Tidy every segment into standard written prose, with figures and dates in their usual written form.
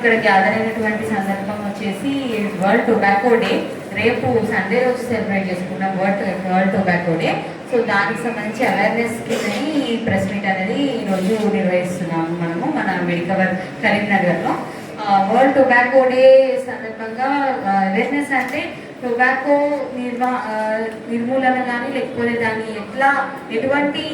ఇక్కడ గ్యాదర్ అయినటువంటి సందర్భం వచ్చేసి వరల్డ్ టొబాకో డే. రేపు సండే రోజు సెలబ్రేట్ చేసుకున్నాం వరల్డ్ టొబాకో డే. సో దానికి సంబంధించి అవేర్నెస్ కిందని ఈ ప్రెస్ మీట్ అనేది ఈరోజు నిర్వహిస్తున్నాము మనము మన మెడికవర్ కరీంనగర్లో. వరల్డ్ టొబాకో డే సందర్భంగా అవేర్నెస్ అంటే టొబాకో నిర్మూలన కానీ, లేకపోతే దాన్ని ఎటువంటి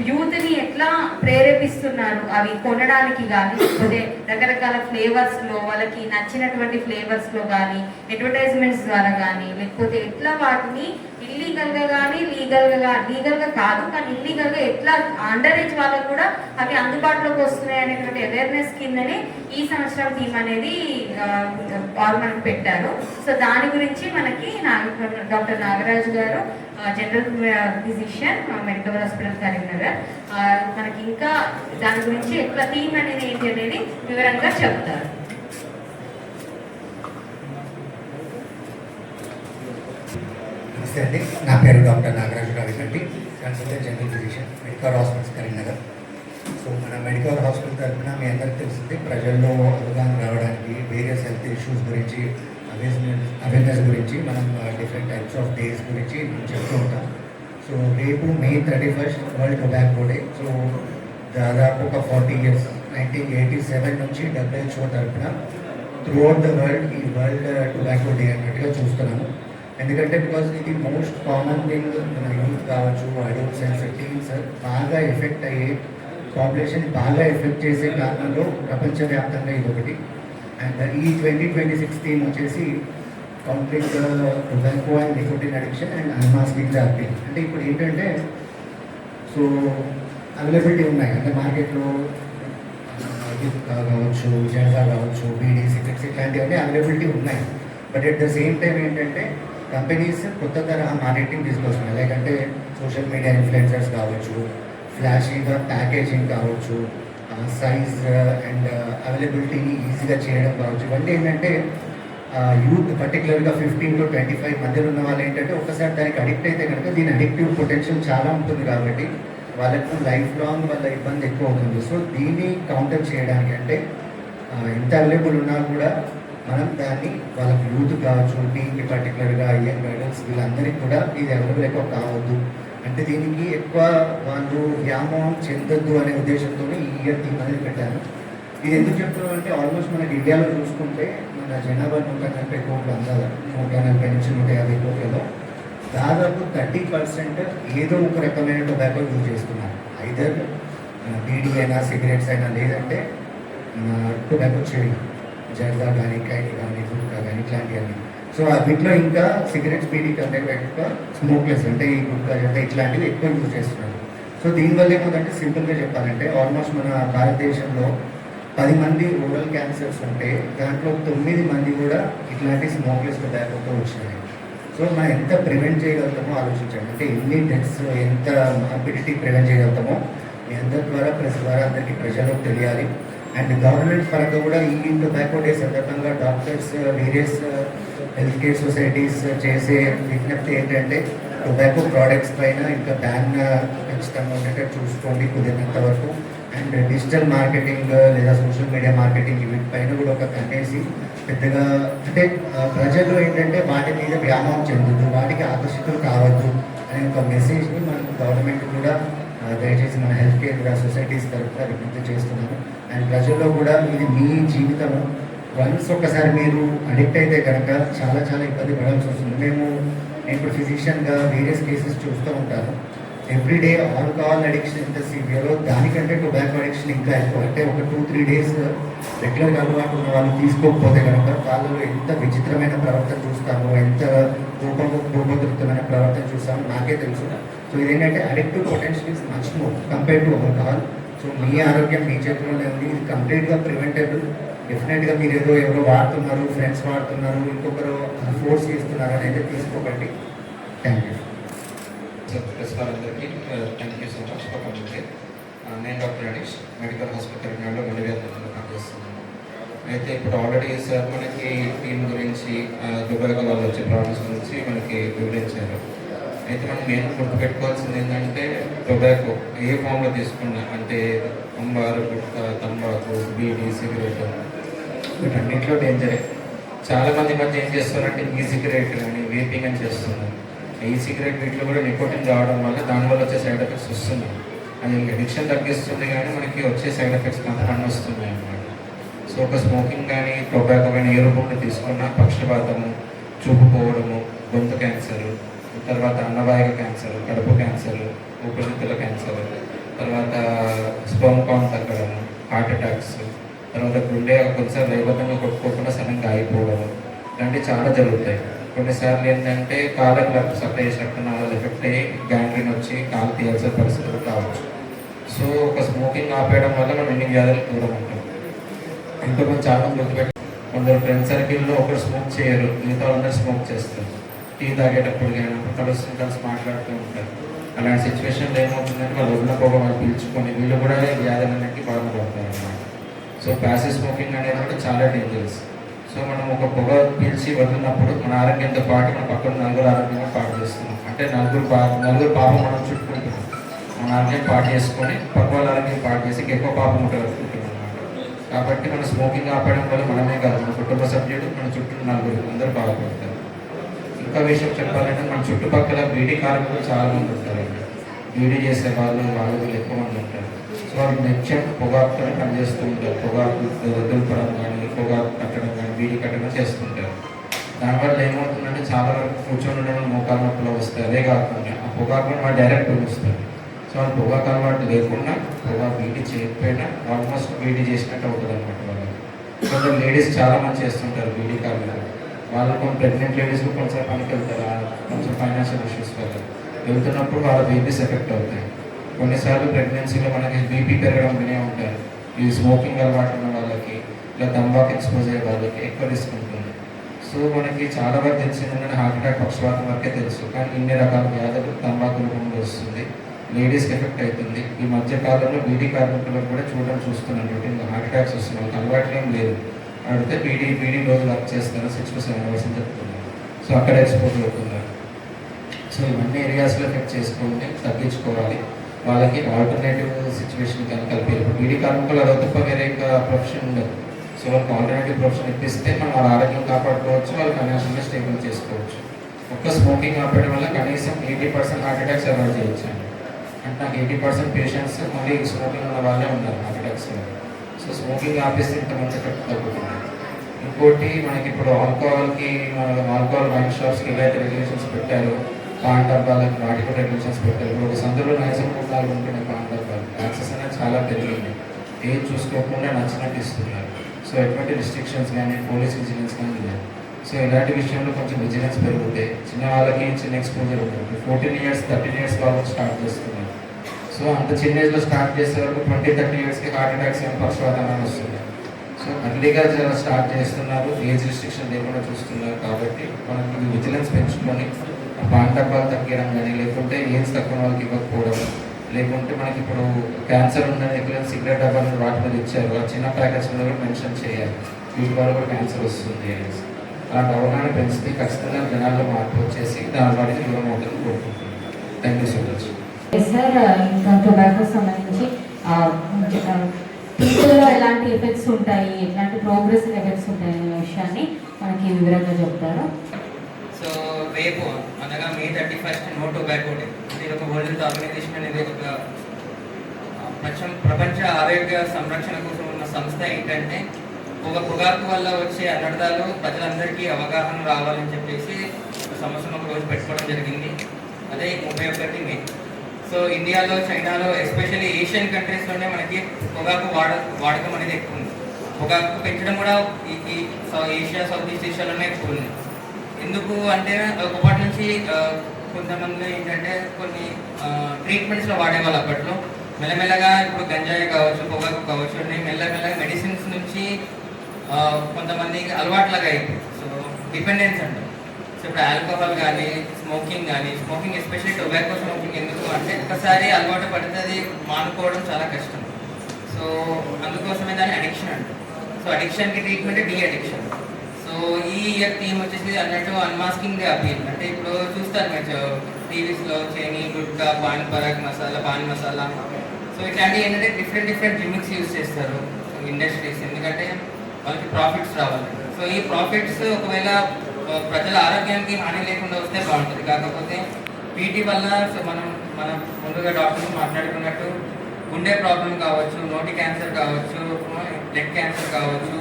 యూత్ని ఎట్లా ప్రేరేపిస్తున్నారు అవి కొనడానికి కానీ, లేకపోతే రకరకాల ఫ్లేవర్స్లో వాళ్ళకి నచ్చినటువంటి ఫ్లేవర్స్లో కానీ, అడ్వర్టైజ్మెంట్స్ ద్వారా కానీ, లేకపోతే ఎట్లా వాటిని ఇల్లీగల్గా కానీ లీగల్గా కాదు కానీ ఇల్లీగల్గా ఎట్లా అండర్ ఏజ్ వాళ్ళకు కూడా అవి అందుబాటులోకి వస్తున్నాయి అనేటువంటి అవేర్నెస్ కిందనే ఈ సంవత్సరం థీమ్ అనేది మనకు పెట్టారు. సో దాని గురించి మనకి డాక్టర్ నాగరాజు గారు, general physician, medical hospital Karimnagar, మనకి ఇంకా దాని గురించి ఎట్లా థీమ్ అనేది ఏంటి అనేది వివరంగా చెప్తారు. నమస్తే అండి, నా పేరు doctor Nagaraju Ravikandi, consultant general physician, medical hospitals Karimnagar. So మన మెడికల్ హాస్పిటల్ తరఫున మీ అందరికీ తెలిసింది ప్రజల్లో అవగాహన రావడానికి వేరియస్ హెల్త్ ఇష్యూస్ గురించి, అవేర్నెస్ గురించి మనం డిఫరెంట్ టైప్స్ ఆఫ్ డేస్ గురించి మనం చెప్తూ ఉంటాం. సో రేపు May 31 world tobacco day. So దాదాపు ఒక 40 years 1987 నుంచి WHO తరఫున త్రూఅవుట్ ద వరల్డ్ ఈ వరల్డ్ టొబాకో డే అన్నట్టుగా చూస్తున్నాము. ఎందుకంటే బికాజ్ ఇది మోస్ట్ కామన్ థింగ్, మన యూత్ కావచ్చు, అడల్ట్స్ అండ్ టీన్స్ బాగా ఎఫెక్ట్ అయ్యే పాపులేషన్ బాగా ఎఫెక్ట్ చేసే కారణంలో ప్రపంచవ్యాప్తంగా ఇది ఒకటి. అండ్ ఈ 2026 థీమ్ వచ్చేసి complete tobacco and nicotine addiction and unmasking the appeal. అంటే ఇప్పుడు ఏంటంటే సో అవైలబిలిటీ ఉన్నాయి, అంటే మార్కెట్లో కావచ్చు, జెండా కావచ్చు, బీడీ, సిగరెట్స్ ఇట్లాంటివన్నీ అవైలబిలిటీ ఉన్నాయి. But at the same time ఏంటంటే కంపెనీస్ కొత్త తరహా మార్కెటింగ్ తీసుకొస్తున్నాయి. లైక్ అంటే సోషల్ మీడియా ఇన్ఫ్లుయెన్సర్స్ కావచ్చు, ఫ్లాషీగా ప్యాకేజింగ్ కావచ్చు, సైజ్ అండ్ అవైలబిలిటీని ఈజీగా చేయడం కావచ్చు. ఇవన్నీ ఏంటంటే యూత్ పర్టికులర్గా 15 to 25 మధ్యలో ఉన్న వాళ్ళు ఏంటంటే ఒకసారి దానికి అడిక్ట్ అయితే కనుక దీని అడిక్టివ్ పొటెన్షియల్ చాలా ఉంటుంది కాబట్టి వాళ్ళకు లైఫ్ లాంగ్ వాళ్ళ ఇబ్బంది ఎక్కువ అవుతుంది. సో దీన్ని కౌంటర్ చేయడానికి అంటే ఎంత అవైలబుల్ ఉన్నా కూడా మనం దాన్ని వాళ్ళకి యూత్ కావచ్చు, టీన్కి పర్టికులర్గా యంగ్ అడల్ట్స్ వీళ్ళందరికీ కూడా ఇది అవైలబుల్ ఎక్కువ కావద్దు, అంటే దీనికి ఎక్కువ వాళ్ళు వ్యామోహం చెందొద్దు అనే ఉద్దేశంతో ఈ ఇయర్ థీమ్ అనేది పెట్టాను. ఇది ఎందుకు చెప్తున్నాం అంటే ఆల్మోస్ట్ మనకి ఇండియాలో చూసుకుంటే మన జనాభా 140 కోట్లు అందాలి, 140 నుంచి 150 కోట్లలో దాదాపు 30% ఏదో ఒక రకమైన టొబాకో యూజ్ చేస్తున్నారు. ఐదర్ బీడీ అయినా, సిగరెట్స్ అయినా, లేదంటే టొబాకో చెడి, జర్దా కానీ, కైని కానీ, గుట్కా కానీ ఇట్లాంటివన్నీ. సో వీటిలో ఇంకా సిగరెట్స్, బీడీ కంటే ఎక్కువ స్మోక్లెస్ అంటే ఈ గుట్కా, జర్దా ఇట్లాంటివి ఎక్కువ యూజ్ చేస్తున్నారు. సో దీనివల్ల ఏమవుతుందంటే సింపుల్గా చెప్పాలంటే ఆల్మోస్ట్ మన భారతదేశంలో 10 మంది ఓరల్ క్యాన్సర్స్ ఉంటే దాంట్లో 9 మంది కూడా ఇట్లాంటి స్మోక్లెస్ టొబాకోతో వచ్చినాయి. సో మనం ఎంత ప్రివెంట్ చేయగలుగుతామో ఆలోచించండి, అంటే ఎన్ని డెత్స్, ఎంత మార్బిడిటీ ప్రివెంట్ చేయగలుగుతామో మీ అందరి ద్వారా ప్రెస్ ద్వారా అందరికీ ప్రజలకు తెలియాలి. అండ్ గవర్నమెంట్ పరంగా కూడా ఈ టొబాకో డే సందర్భంగా doctors, various health care societies చేసే విజ్ఞప్తి ఏంటంటే టొబాకో ప్రోడక్ట్స్ పైన ఇంకా బ్యాన్ ఖచ్చితంగా ఉండేటట్టు చూసుకోండి కుదిరినంత వరకు. అండ్ డిజిటల్ మార్కెటింగ్ లేదా సోషల్ మీడియా మార్కెటింగ్ వీటిపైన కూడా ఒక కనేసి పెద్దగా అంటే ప్రజలు ఏంటంటే వాటి మీద వ్యామోహం చెందొద్దు, వాటికి ఆకర్షితులు కావద్దు అనే ఒక మెసేజ్ని మనకు గవర్నమెంట్ కూడా దయచేసి మన హెల్త్ కేర్ సొసైటీస్ తరఫున విజ్ఞప్తి చేస్తున్నాము. అండ్ ప్రజల్లో కూడా ఇది మీ జీవితము, వన్స్ ఒకసారి మీరు అడిక్ట్ అయితే కనుక చాలా చాలా ఇబ్బంది పడాల్సి వస్తుంది. నేను ఇప్పుడు ఫిజిషియన్గా వేరియస్ కేసెస్ చూస్తూ ఉంటాను. ఎవ్రీడే ఆల్కహాల్ అడిక్షన్ ఎంత సివియరో దానికంటే టొబాకో అడిక్షన్ ఇంకా ఎక్కువ. అంటే ఒక 2-3 days రెగ్యులర్గా అలవాటు ఉన్న వాళ్ళు తీసుకోకపోతే కనుక వాళ్ళలో ఎంత విచిత్రమైన ప్రవర్తన చూస్తామో, ఎంత కోపదృప్తమైన ప్రవర్తన చూస్తామో నాకే తెలుసు. సో ఇదేంటంటే addictive potential is much more compare to alcohol. So మీ ఆరోగ్యం మీ చేతిలోనే ఉంది, ఇది కంప్లీట్గా ప్రివెంటబుల్. డెఫినెట్గా మీరు ఎవరో వాడుతున్నారు, ఫ్రెండ్స్ వాడుతున్నారు, ఇంకొకరు ఫోర్స్ చేస్తున్నారు అనేది తీసుకోకండి. Thank you. అందరికీ thank you so much for coming. నేను డాక్టర్ అనీష్, మెడికల్ హాస్పిటల్ కరీంనగర్లో మెడికల్ పనిచేస్తున్నాను. అయితే ఇప్పుడు ఆల్రెడీ సార్ మనకి టీమ్ గురించి టొబాకో వల్ల వచ్చే ప్రాబ్లమ్స్ గురించి మనకి వివరించారు. అయితే మనం మెయిన్ గుర్తుపెట్టుకోవాల్సింది ఏంటంటే టొబాకో ఏ ఫామ్లో తీసుకున్నా, అంటే అంబారు, గుట్కా, తంబాకు, బీడీ, సిగరెట్, వీటన్నింటిలో డేంజరే. చాలామంది మధ్య ఏం చేస్తున్నారంటే ఈ సిగరెట్ కానీ వేపింగ్ అని చేస్తున్నారు. ఈ సిగరెట్ వీటిలో కూడా నికోటిన్ రావడం వల్ల దానివల్ల వచ్చే సైడ్ ఎఫెక్ట్స్ వస్తున్నాయి. అది అడిక్షన్ తగ్గిస్తుంది కానీ మనకి వచ్చే సైడ్ ఎఫెక్ట్స్ కొంతమంది వస్తున్నాయి అన్నమాట. సో ఒక స్మోకింగ్ కానీ టొబాకో కానీ ఏ రూపంలో తీసుకున్నా పక్షపాతము, చూపు పోవడము, గొంతు క్యాన్సర్, తర్వాత అన్నవాహిక క్యాన్సర్, కడుపు క్యాన్సర్, ఊపిరితిత్తుల క్యాన్సర్, తర్వాత స్పర్మ్ కౌంట్ తగ్గడము, హార్ట్ అటాక్స్, తర్వాత గుండె కొన్నిసార్లు లయబద్ధంగా కొట్టుకోకుండా సడన్గా ఆగిపోవడం, ఇలాంటివి చాలా జరుగుతాయి. కొన్నిసార్లు ఏంటంటే కాళ్ళకు సప్లై చేసినట్టు నా వల్ల ఎఫెక్ట్ అయ్యి గ్యాంగ్రీన్ వచ్చి కాలు తీయాల్సిన పరిస్థితులు కావచ్చు. సో ఒక స్మోకింగ్ ఆపేయడం వల్ల మనం ఎన్ని వ్యాధులు దూరం ఉంటాం. ఇంకా కొంచెం చాలా గుర్తుపెట్టి, కొందరు ఫ్రెండ్ సర్కిల్లో ఒకరు స్మోక్ చేయరు, మిగతా వాళ్ళందరూ స్మోక్ చేస్తారు. టీ తాగేటప్పుడు కానీ కలిసి మాట్లాడుతూ ఉంటారు. అలాంటి సిచ్యువేషన్లో ఏమవుతుందంటే వాళ్ళు ఉన్న పొగ వాళ్ళు పీల్చుకొని వీళ్ళు కూడా వ్యాధులన్నింటికి బాధపడతారు అన్నమాట. సో ప్యాసివ్ స్మోకింగ్ అనేది కూడా చాలా డేంజరస్. సో మనం ఒక పొగ పీల్చి వదిలినప్పుడు మన ఆరోగ్యంతో పాటు మన పక్కన నలుగురు ఆరోగ్యంగా పాటు చేస్తున్నాం. అంటే నలుగురు పాపం మనం చుట్టుకుంటున్నాం. మన ఆరోగ్యం పాటు చేసుకొని పక్క వాళ్ళ ఆరోగ్యం పాటు చేసి ఎక్కువ పాపం ఉంటుంది అన్నమాట. కాబట్టి మన స్మోకింగ్ ఆపడం వల్ల మనమే కాదు, మన కుటుంబ సభ్యులు, మన చుట్టూ నలుగురు అందరూ బాధపడతారు. ఇంకా విషయం చెప్పాలంటే మన చుట్టుపక్కల బీడీ కార్మికులు చాలా మంది ఉంటారండి. బీడీ చేసే వాళ్ళు ఎక్కువ మంది ఉంటారు. సో వాళ్ళు నిత్యం పొగాకుతో పనిచేస్తూ ఉంటారు. పొగాకు దులపడం కానీ, పొగాకు కట్టడం కానీ, బీడీ కట్టడం చేస్తుంటారు. దానివల్ల ఏమవుతుందంటే చాలా వరకు కూర్చొని ఉండడం మోకాలు నొప్పులు వస్తాయి. అదే కాకుండా ఆ పొగాకుని వాళ్ళు డైరెక్ట్ వస్తారు. సో వాళ్ళు పొగాకు అలవాటు లేకుండా పొగాకు బీడీ చేయకపోయినా ఆల్మోస్ట్ బీడీ చేసినట్టు అవుతుంది అనమాట వాళ్ళకి. కొంచెం లేడీస్ చాలా మంది చేస్తుంటారు బీడీ కార్మికులు. వాళ్ళు కొన్ని ప్రెగ్నెంట్ లేడీస్ కొంచెం పనికి వెళ్తారు, కొంచెం ఫైనాన్షియల్ ఇష్యూస్ వల్ల వెళ్తున్నప్పుడు వాళ్ళ బేబీస్ ఎఫెక్ట్ అవుతాయి. కొన్నిసార్లు ప్రెగ్నెన్సీలో మనకి బీపీ పెరగడం వినే ఉంటారు. ఈ స్మోకింగ్ అలవాటు ఉన్న వాళ్ళకి, ఇలా తంబాకు ఎక్స్పోజ్ అయ్యే వాళ్ళకి ఎక్కువ రిస్క్ ఉంటుంది. సో మనకి చాలా వరకు తెలిసిందంటే హార్ట్ అటాక్, పక్షవాతం వరకే తెలుసు. కానీ ఇన్ని రకాల వ్యాధులు తంబాకు రూపంలో వస్తుంది, లేడీస్కి ఎఫెక్ట్ అవుతుంది. ఈ మధ్య కాలంలో బీడీ కార్మికులకు కూడా చూస్తున్నాను, హార్ట్ అటాక్స్ వస్తున్నాయి. వాళ్ళకి అలవాటు ఏం లేదు. అడిగితే బీడీ రోజు వర్క్ చేస్తారు, 6 to 7 hours అని చెప్తున్నారు. సో అక్కడ ఎక్స్పోజ్ అవుతున్నారు. సో ఇవన్నీ ఏరియాస్లో ఎఫెక్ట్ చేసుకుంటే తగ్గించుకోవాలి. వాళ్ళకి ఆల్టర్నేటివ్ సిచ్యువేషన్ కానీ కలిపి, బీడీ కార్మికులు అదో తప్ప వేరే ప్రొఫెషన్ ఉండదు. సో వాళ్ళకి ఆల్టర్నేటివ్ ప్రొఫెషన్ ఇప్పిస్తే మనం వాళ్ళ ఆరోగ్యం కాపాడుకోవచ్చు, వాళ్ళు ఫైనాన్షియల్గా స్టేబుల్ చేసుకోవచ్చు. ఒక్క స్మోకింగ్ ఆపడం వల్ల కనీసం 80% హార్ట్ అటాక్స్ అవాయిడ్ చేయొచ్చు అండి. అంటే నాకు 80% పేషెంట్స్ మళ్ళీ స్మోకింగ్ ఉన్న వాళ్ళే ఉన్నారు హార్ట్ అటాక్స్. సో స్మోకింగ్ ఆపేస్తే ఇంతమంది ఎఫెక్ట్ తగ్గుతుంది. ఇంకోటి మనకి ఇప్పుడు ఆల్కహాల్ వైన్ షాప్స్కి ఏవైతే రెగ్యులేషన్స్ పెట్టారో, పాన్ డబ్బాలకి వాటికి కూడా రెగ్యులేషన్స్ పెట్టారు. ఇప్పుడు ఒక సందులో నైజం కుట్టాలు ఉంటున్నాయి పాన్ డబ్బాలు. యాక్సెస్ అనేది చాలా పెరిగింది. ఏం చూసుకోకుండా నచ్చినట్టు ఇస్తున్నారు. సో ఎటువంటి రిస్ట్రిక్షన్స్ కానీ, పోలీస్ విజిలెన్స్ కానీ లేదు. సో ఇలాంటి విషయంలో కొంచెం విజిలెన్స్ పెరుగుతాయి. చిన్న వాళ్ళకి చిన్న ఎక్స్పోజర్ ఉంటుంది. 14 years 13 years వాళ్ళకి స్టార్ట్ చేస్తున్నారు. సో అంత చిన్న ఏజ్లో స్టార్ట్ చేసే వరకు 20-30 yearsకి హార్ట్ అటాక్స్ ఏం పక్షవాతం అని వస్తుంది. సో అర్లీగా స్టార్ట్ చేస్తున్నారు, ఏజ్ రిస్ట్రిక్షన్ లేకుండా చూస్తున్నారు. కాబట్టి మనకి విజిలెన్స్ పెంచుకొని పాన్ డబ్బాలు తగ్గడం కానీ, లేకుంటే ఏజ్ తక్కువ వాళ్ళకి ఇవ్వకపోవడం, లేకుంటే మనకి ఇప్పుడు క్యాన్సర్ ఉందని ఎక్కడైనా సిగరెట్ డబ్బాలు వాటి మీద ఇచ్చారు, ఆ చిన్న ప్యాకెట్స్ మీద కూడా మెన్షన్ చేయాలి, వీటి వల్ల కూడా క్యాన్సర్ వస్తుంది అనేసి. అలాంటి అవగాహన పెంచితే ఖచ్చితంగా జనాల్లో మార్పు వచ్చేసి దాని వాటికి దూరం అవుతుంది కోరుకుంటున్నాను. Thank you so much. Sir, ఇంకా టొబాకో సంబంధించి టీచర్లో ఎలాంటి ఎఫెక్ట్స్ ఉంటాయి, ఎలాంటి ప్రోగ్రెసివ్ ఎఫెక్ట్స్ ఉంటాయి అనే విషయాన్ని మనకి వివరంగా చెప్తారు. సో రేపు అనగా May 31st no tobacco day. ఇది ఒక వరల్డ్ హెల్త్ ఆర్గనైజేషన్ అనేది ఒక ప్రపంచ ఆరోగ్య సంరక్షణ కోసం ఉన్న సంస్థ. ఏంటంటే పొగాకు వల్ల వచ్చే అనర్థాలు ప్రజలందరికీ అవగాహన రావాలని చెప్పేసి సంవత్సరం ఒక రోజు పెట్టుకోవడం జరిగింది. అదే 31 May. సో ఇండియాలో, చైనాలో, ఎస్పెషల్లీ ఏషియన్ కంట్రీస్లోనే మనకి పొగాకు వాడకం అనేది ఎక్కువ ఉంది. పొగాకు పెంచడం కూడా ఈ ఏషియా, సౌత్ ఈస్ట్ ఏషియాలోనే ఎక్కువ ఉంది. ఎందుకు అంటే ఒకప్పటి నుంచి కొంతమంది ఏంటంటే కొన్ని ట్రీట్మెంట్స్లో వాడేవాళ్ళు. అప్పట్లో మెల్లమెల్లగా ఇప్పుడు గంజాయి కావచ్చు, పొగాకు కావచ్చు అన్ని మెల్లమెల్లగా మెడిసిన్స్ నుంచి కొంతమందికి అలవాట్లాగా అయిపోయింది. సో డిపెండెన్స్ అంటారు. సో ఇప్పుడు ఆల్కహాల్ కానీ, స్మోకింగ్ ఎస్పెషల్లీ టొబాకో స్మోకింగ్ ఎందుకు అంటే ఒకసారి అలవాటు పడితే అది మానుకోవడం చాలా కష్టం. సో అందుకోసమే దాన్ని అడిక్షన్ అంటారు. సో అడిక్షన్కి treatment de addiction. So so ఈ ఇయర్ థీమ్ వచ్చేసి అన్నట్టు అన్మాస్కింగ్ ది అపీల్. అంటే ఇప్పుడు చూస్తారు మీరు టీవీస్లో చైనీ గుట్కా పాన్ పరాగ్ మసాలా పాన్ మసాలా, సో ఇట్లాంటివి ఏంటంటే డిఫరెంట్ జిమ్మిక్స్ యూజ్ చేస్తారు ఇండస్ట్రీస్, ఎందుకంటే వాళ్ళకి ప్రాఫిట్స్ రావాలి. సో ఈ ప్రాఫిట్స్ ఒకవేళ ప్రజల ఆరోగ్యానికి హాని లేకుండా వస్తే బాగుంటుంది. కాకపోతే వీటి వల్ల సో మనం ముందుగా డాక్టర్స్ మాట్లాడుకున్నట్టు గుండె ప్రాబ్లం కావచ్చు, నోటి క్యాన్సర్ కావచ్చు, బ్లడ్ క్యాన్సర్ కావచ్చు,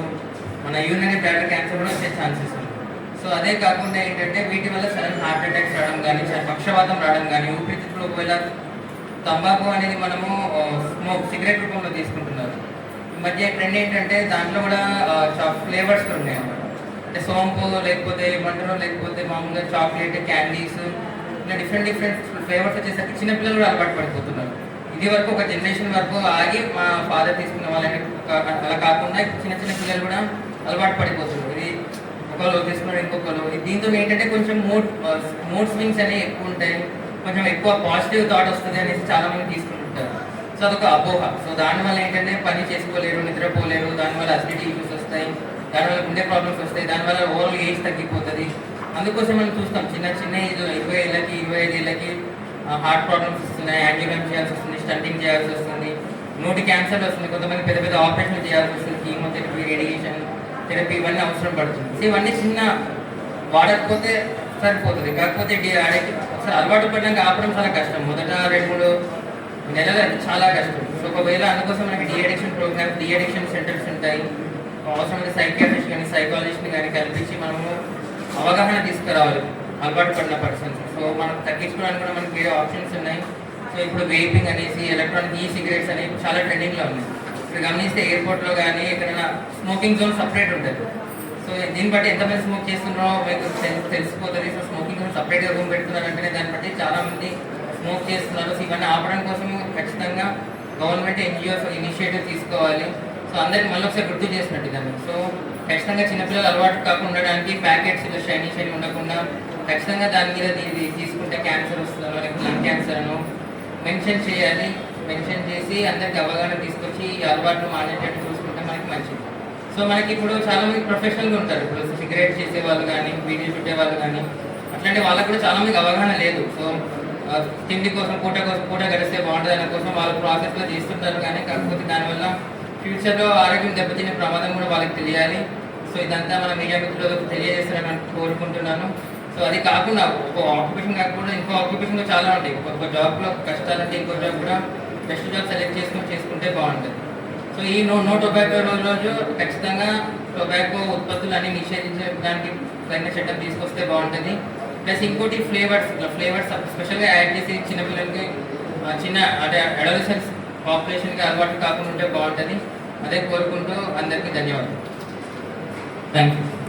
మన యూరినరీ బ్లాడర్ క్యాన్సర్ కూడా వచ్చే ఛాన్సెస్ ఉంది. సో అదే కాకుండా ఏంటంటే వీటి వల్ల సడన్ హార్ట్ అటాక్స్ రావడం కానీ, పక్షవాతం రావడం కానీ, ఊపిరితిత్తులు ఒకవేళ తంబాకు అనేది మనము సిగరెట్ రూపంలో తీసుకుంటున్నారు. ఈ మధ్య ట్రెండ్ ఏంటంటే దాంట్లో కూడా ఫ్లేవర్స్ ఉన్నాయి అన్నమాట. అంటే సోంపు లేకపోతే ఏమంటారో లేకపోతే మామూలుగా చాక్లెట్ క్యాండీస్ ఇలా డిఫరెంట్ ఫ్లేవర్స్ వచ్చేసరికి చిన్నపిల్లలు కూడా అలవాటు పడిపోతున్నారు. ఇది వరకు ఒక జనరేషన్ వరకు ఆగి మా ఫాదర్ తీసుకున్న వాళ్ళని అలా కాకుండా చిన్న పిల్లలు కూడా అలవాటు పడిపోతున్నారు. ఇది ఒకళ్ళు తీసుకున్నారు ఇంకొకరు. దీంతో ఏంటంటే కొంచెం మూడ్ స్వింగ్స్ అనేవి ఎక్కువ ఉంటాయి, కొంచెం ఎక్కువ పాజిటివ్ థాట్ వస్తుంది అనేసి చాలా మంది తీసుకుంటుంటారు. సో అదొక అపోహ. సో దానివల్ల ఏంటంటే పని చేసుకోలేరు, నిద్రపోలేరు, దానివల్ల అసిడిటీ ఇష్యూస్ వస్తాయి, దానివల్ల గుండె ప్రాబ్లమ్స్ వస్తాయి, దానివల్ల ఓవరాల్ ఏజ్ తగ్గిపోతుంది. అందుకోసం మనం చూస్తాం చిన్న ఏజ్ 20 ఏళ్ళకి 25 ఏళ్ళకి హార్ట్ ప్రాబ్లమ్స్ వస్తున్నాయి, యాంజియోగ్రామ్ చేయాల్సి వస్తుంది, స్టంటింగ్ చేయాల్సి వస్తుంది, నోటి క్యాన్సర్ వస్తుంది, కొంతమంది పెద్ద ఆపరేషన్ చేయాల్సి వస్తుంది, కీమోథెరపీ రేడియేషన్ థెరపీ ఇవన్నీ అవసరం పడుతుంది. సో ఇవన్నీ చిన్న వాడకపోతే సరిపోతుంది. కాకపోతే ఒకసారి అలవాటు పడినాక ఆపడం చాలా కష్టం. మొదట 2-3 నెలలు చాలా కష్టం. సో ఒకవేళ అందుకోసం మనకి డీఅడిక్షన్ ప్రోగ్రామ్స్, డీఅడిక్షన్ సెంటర్స్ ఉంటాయి. అవసరమైన సైకియాట్రిస్ట్ కానీ సైకాలజిస్ట్ని కానీ కల్పించి మనము అవగాహన తీసుకురావాలి అలవాటు పడిన పర్సన్స్. సో మనం తగ్గించుకోవడానికి కూడా మనకి వేరే ఆప్షన్స్ ఉన్నాయి. సో ఇప్పుడు వేపింగ్ అనేసి ఎలక్ట్రానిక్ సిగరెట్స్ అనేవి చాలా ట్రెండింగ్లో ఉన్నాయి. ఇప్పుడు గమనిస్తే ఎయిర్పోర్ట్లో కానీ ఎక్కడైనా స్మోకింగ్ జోన్ సపరేట్ ఉంటుంది. సో దీన్ని బట్టి ఎంతమంది స్మోక్ చేస్తున్నారో మీకు తెలిసిపోతుంది. సో స్మోకింగ్ జోన్ సపరేట్గా రూమ్ పెడుతున్నారంటే దాన్ని బట్టి చాలామంది స్మోక్ చేస్తున్నారు. సో ఇవన్నీ ఆపడం కోసం ఖచ్చితంగా గవర్నమెంట్ ఎన్జిఓస్ ఇనిషియేటివ్ తీసుకోవాలి. సో అందరికి మళ్ళీ ఒకసారి గుర్తు చేసినట్టు దాన్ని. సో ఖచ్చితంగా చిన్నపిల్లలు అలవాటు కాకుండా ఉండడానికి ప్యాకెట్స్ ఇలా షైనీ ఉండకుండా ఖచ్చితంగా దాని మీద తీసుకుంటే క్యాన్సర్ వస్తుందో లేకపోతే లంగ్ క్యాన్సర్ అనో మెన్షన్ చేయాలి. మెన్షన్ చేసి అందరికి అవగాహన తీసుకొచ్చి ఈ అలవాట్లు మానేటట్టు చూసుకుంటే మనకి మంచిది. సో మనకి ఇప్పుడు చాలామంది ప్రొఫెషనల్గా ఉంటారు. ఇప్పుడు సిగరెట్ చేసే వాళ్ళు కానీ, వీడియో చుట్టే వాళ్ళు కానీ, అట్లాంటి వాళ్ళకి కూడా చాలామందికి అవగాహన లేదు. సో తిండి కోసం పూట గడిస్తే బాగుంటుంది అనే కోసం వాళ్ళు ప్రాసెస్లో చేస్తుంటారు. కానీ కాకపోతే దానివల్ల ఫ్యూచర్లో ఆరోగ్యం దెబ్బతినే ప్రమాదం కూడా వాళ్ళకి తెలియాలి. సో ఇదంతా మన మీడియా మిత్రులకు తెలియజేస్తారని కోరుకుంటున్నాను. సో అది కాకుండా ఒక ఆక్యుపేషన్ కాకుండా ఇంకో ఆక్యుపేషన్లో చాలా ఉంటాయి. ఒక జాబ్లో కష్టాలు అంటే ఇంకో జాబ్ కూడా బెస్ట్ జాబ్ సెలెక్ట్ చేసుకుంటే బాగుంటుంది. సో ఈ నో టొబాకో రోజు ఖచ్చితంగా టొబాకో ఉత్పత్తులు అన్ని నిషేధించడానికి తగిన చట్టం తీసుకొస్తే బాగుంటుంది. ప్లస్ ఇంకోటి ఫ్లేవర్స్ స్పెషల్గా యాడ్ చేసి చిన్నపిల్లలకి అంటే అడోలసెన్స్ పాపులేషన్కి అలవాటు కాకుండా ఉంటే బాగుంటుంది. అదే కోరుకుంటూ అందరికీ ధన్యవాదాలు. Thank you.